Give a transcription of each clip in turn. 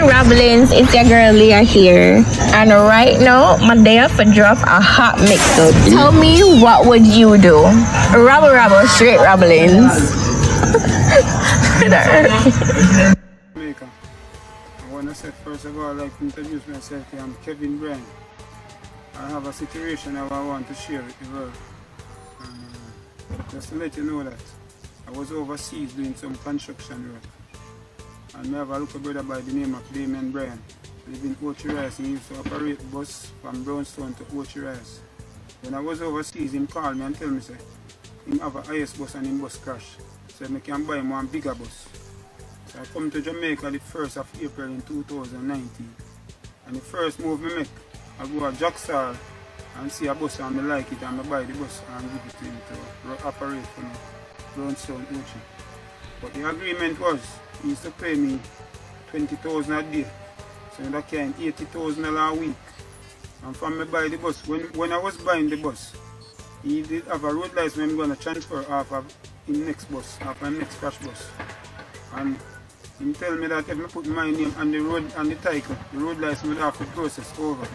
Rabblings, it's your girl Leah here, and right now my day for drop a hot mix-up. Tell me, what would you do? Rabble rabble, straight rabblings. Jamaica. I want to say first of all, I'd like to introduce myself. I'm Kevin Bryan. I have a situation that I want to share with the world. Just to let you know that I was overseas doing some construction work. And I have a little brother by the name of Damien Bryan. He lived in Ochi Rice and he used to operate the bus from Brownstone to Ochi Rice. When I was overseas, he called me and tell me, say, he have a IS bus and his bus crash. So I can buy him one bigger bus. So I come to Jamaica the 1st of April in 2019. And the first move I make, I go to Jacksal and see a bus and I like it and I buy the bus and give it to him to operate for me, Brownstone, Ochi. But the agreement was, he used to pay me $20,000 a day. So that kind $80,000 a week. And from me buy the bus, when I was buying the bus, he did have a road license when I'm going to transfer off of his next bus, off my next crash bus. And he tell me that if I put my name on the road and the title, the road license will have to process over.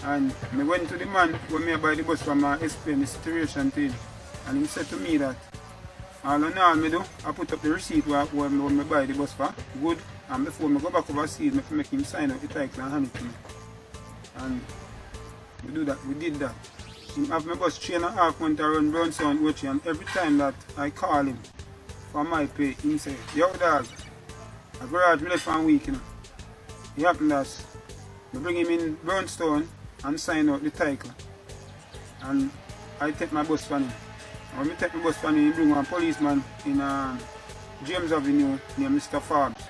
And I went to the man when I buy the bus from I explained the situation to him. And he said to me that all in all, I put up the receipt when I buy the bus for good, and before I go back overseas, I make him sign out the title and hand it to me. And we did that. He have my bus 3.5 months around Brownstone, Ochi, and every time that I call him for my pay, he say, yo dog, I garage me left for a week, you know. It happened that I bring him in Brownstone and sign out the title. And I take my bus from him. When I take my bus from him, he bring one policeman in James Avenue near Mr. Forbes.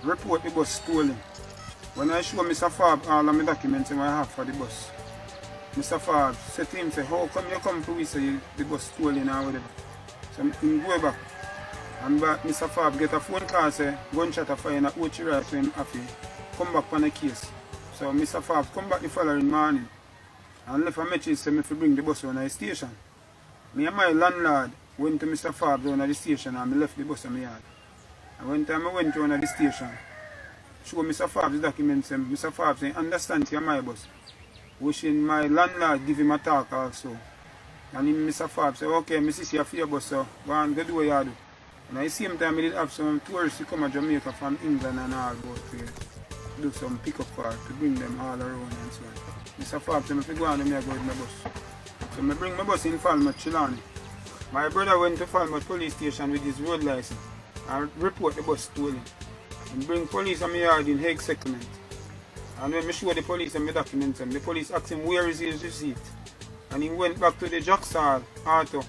Report the bus stolen. When I show Mr. Forbes all of my documents I have for the bus, Mr. Forbes said to him, say, how come you come to we say the bus stolen or whatever? So he go back. And Mr. Forbes get a phone call, say, gunshot a fire in a Ochi Rice, so him have to come back on the case. So Mr. Forbes come back the following morning and left a message say me to bring the bus on the station. Me and my landlord went to Mr. Forbes on the station and I left the bus on my yard. And when time I went to the station, show Mr. Forbes the documents and Mr. Forbes say, understand you my bus. Wishing my landlord give him a talk also. And Mr. Forbes say, okay, I see you for your bus, so go and go do what you do. And at the same time I did have some tourists who come to Jamaica from England and all go to do some pick-up car to bring them all around and so on. Mr. Forbes said, if you go on, I go with my bus. So I bring my bus in Falmouth, Chilani. My brother went to Falmouth police station with his road license and report the bus stolen. And bring police on my yard in Hague Settlement. And when I show the police and my documents, the police asked him where is his receipt. And he went back to the Jacksal auto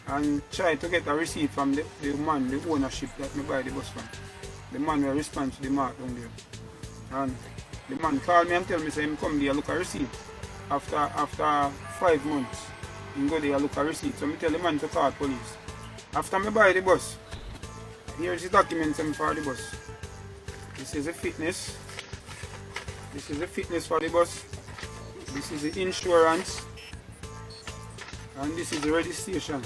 and tried to get a receipt from the man, the ownership that I buy the bus from. The man will respond to the mark down there. And the man called me and tell me, say, him come there look a receipt. After 5 months, he go there look a receipt. So I tell the man to call police. After I buy the bus, here's the documents for the bus. This is the fitness. This is the fitness for the bus. This is the insurance. And this is the registration.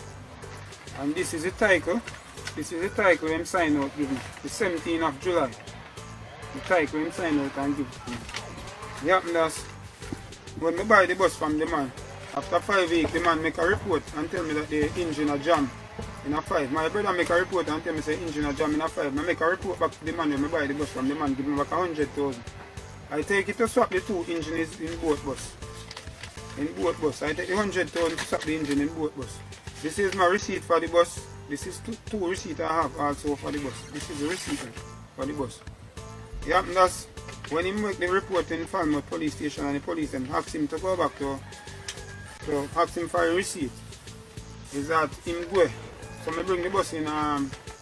And this is the title. This is the title I'm sign out give me. The 17th of July. The title I'm sign out and give to me. It happened as when I buy the bus from the man, after 5 weeks the man make a report and tell me that the engine a jam in a 5. My brother make a report and tell me say engine a jam in a 5. I make a report back to the man when I buy the bus from the man, give me back 100,000. I take it to swap the 2 engines in both bus. In both bus. I take the 100,000 to swap the engine in both bus. This is my receipt for the bus. This is two receipts I have also for the bus. This is the receipt for the bus. It happened as when he make the report in Falmouth police station and the police and ask him to go back to ask him for a receipt, is that him go. So I bring the bus in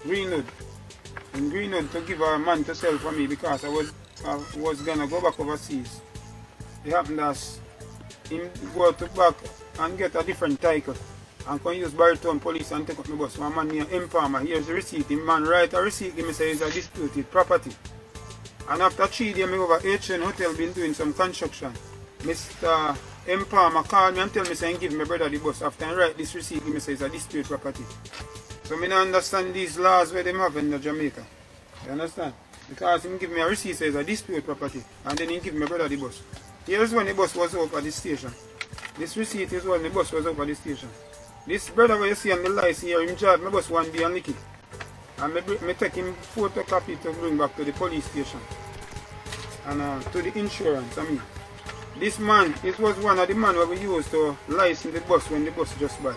Greenwood. In Greenwood to give a man to sell for me because I was gonna go back overseas. It happened as him go to back and get a different title and can use Baritown police and take up my bus. One man near Empalmer, here's the receipt. The man write a receipt, give me say it's a disputed property. And after 3 days, I go over HN Hotel, been doing some construction. Mr. Empalmer called me and tell me, say, give my brother the bus. After I write this receipt, give me say it's a dispute property. So I don't understand these laws where they have in Jamaica. You understand? Because he give me a receipt says a dispute property, and then he give my brother the bus. Here's when the bus was up at the station. This receipt is when the bus was up at the station. This brother where you see on the lights here, him drive my bus one day and lick it. And I take him photocopy to bring back to the police station. And to the insurance, I mean. This man, it was one of the men where we used to license the bus when the bus just by.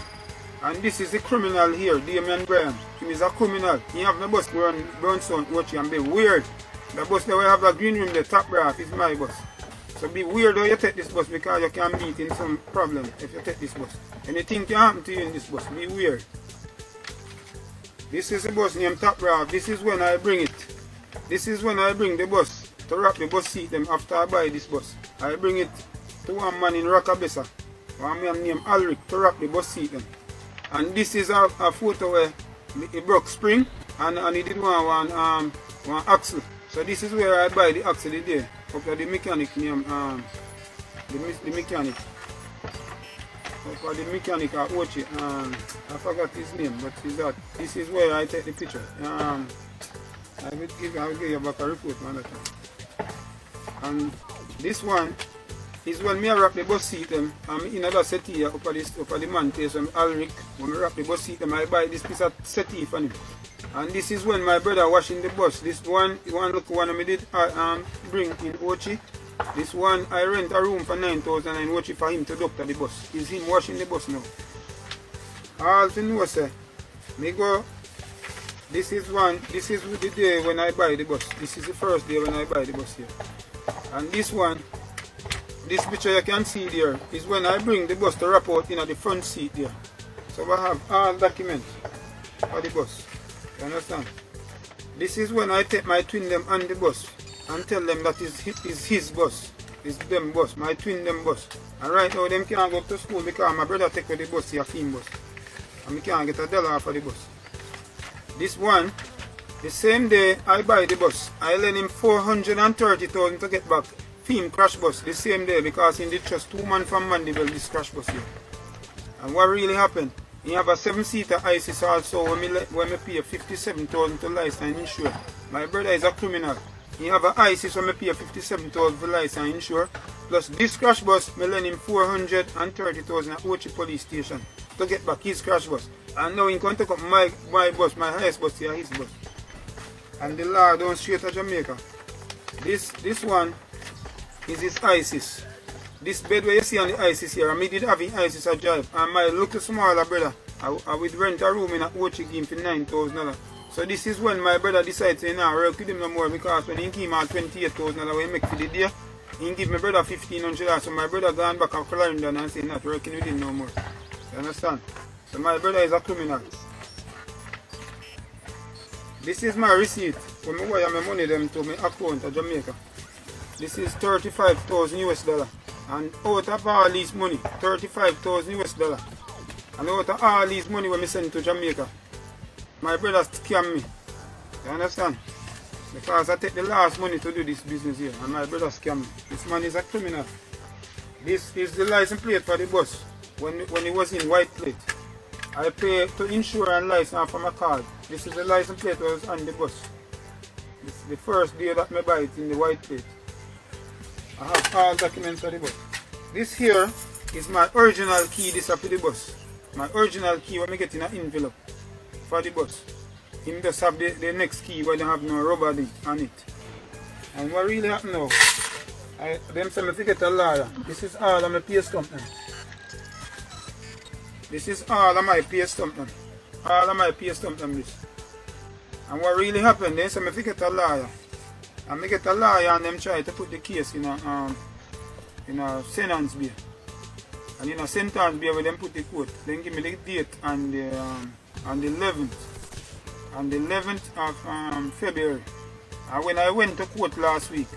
And this is the criminal here, Damian Graham. He is a criminal. He have the bus run Brownstone, watch and be weird. The bus that we have the green room, the top brass is my bus. So be weird how you take this bus because you can meet in some problem if you take this bus. Anything can happen to you in this bus. Be weird. This is the bus named Top Brass. This is when I bring it. This is when I bring the bus to wrap the bus seat them after I buy this bus. I bring it to one man in Rockabessa, one man named Alric, to wrap the bus seat them. And this is a photo where it broke spring and he did one axle. So this is where I buy the axle today. Up to the mechanic named the mechanic. Up to the mechanic at Ochi. I forgot his name, but this is where I take the picture. I will give you back a report on that. And this one is when me wrap the bus seat them. I'm in another settee up at the man place when Alric, when I wrap the bus seat them, I buy this piece of settee for him. And this is when my brother washing the bus. This one look one I did bring in Ochi. This one I rent a room for 9,000 in Ochi for him to doctor the bus. Is him washing the bus now. All to know say, me go. This is the day when I buy the bus. This is the first day when I buy the bus here. And this one, this picture you can see there, is when I bring the bus to wrap out in the front seat there. So I have all documents for the bus. You understand? This is when I take my twin them on the bus and tell them that is his bus. It's them bus, my twin them bus. And right now them can't go to school because my brother take the bus, a film bus. And we can't get $1 for the bus. This one, the same day I buy the bus, I lend him 430,000 to get back. Film crash bus the same day because he did just 2 months from Mandeville this crash bus here. And what really happened? He have a 7-seater ISIS also when me pay 57,000 to license and insure. My brother is a criminal. He have a ISIS when me pay 57,000 for license and insure. Plus this crash bus, me lend him 430,000 at Ochi police station to get back his crash bus. And now he can take up my bus, my highest bus here, his bus. And the law down straight to Jamaica. This one is his ISIS. This bed where you see on the ISIS here, I did have the ISIS a drive. And my little smaller brother, I would rent a room in a Ochi game for $9,000. So this is when my brother decided to work with him no more because when he gave me $28,000 when he make for the day, he give my brother $1,500. So my brother gone back to London and say not working with him no more. You understand? So my brother is a criminal. This is my receipt when I wire my money them to my account at Jamaica. This is $35,000. And out of all these money, $35,000. And out of all these money when I send to Jamaica, my brother scam me. You understand? Because I take the last money to do this business here and my brother scam me. This man is a criminal. This is the license plate for the bus when it was in white plate. I pay to insure and license for my card. This is the license plate that was on the bus. This is the first day that I buy it in the white plate. I have all documents for the bus. This here is my original key this for the bus. My original key when I get in an envelope for the bus. Him just have the next key where they have no rubber on it. And what really happened now, them say me to get a lawyer. This is all of my pay stump now. This is all of my pay stump now. All of my pay stump them this. And what really happened, they say me to get a lawyer. And I get a lawyer and them try to put the case in a sentence bill. And in a sentence bill where them put the court, then give me the date on the 11th. On the 11th of February. And when I went to court last week,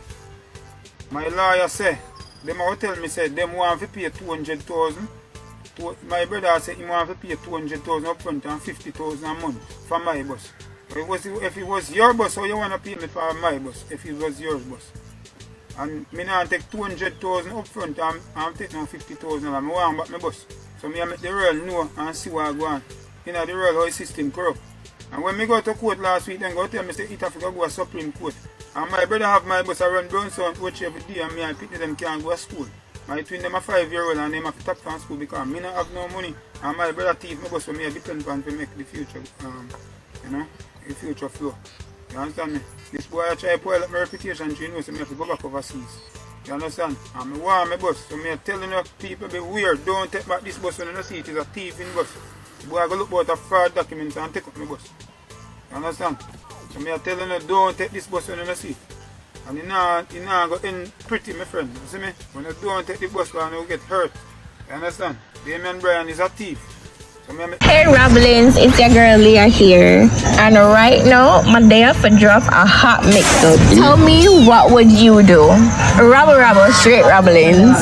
my lawyer said, them will tell me said them want to pay 200,000. My brother said he want to pay 200,000 up front and 50,000 a month for my bus. If it was your bus, how you want to pay me for my bus if it was your bus? And me not take 200,000 up front and take no 50,000 and I want back my bus. So me make the world know and see what go on. You know the world how the system corrupt. And when me go to court last week, then go tell me say it have to go to Supreme Court. And my brother have my bus around Brownstown watch every day and me and Pitney them can't go to school. My twin them a 5-year-old and them have to top from school because me not have no money. And my brother thief my bus for me depend on to make the future, you know, the future flow. You understand me? This boy I try to spoil up my reputation, you know, so me have to go back overseas. You understand? And I want my bus, so me telling you people be weird, don't take back this bus when you see it is a thieving bus. The boy I go look about the fraud documents and take up my bus. You understand? So me telling you don't take this bus when you see it. And you know go in pretty, my friend. You see me? When you don't take the bus when you get hurt. You understand? Damien Brian is a thief. Hey Rabblings, it's your girl Leah here, and right now I'm there for drop a hot mix up. Tell me, what would you do? Rabble rabble, straight rabblings.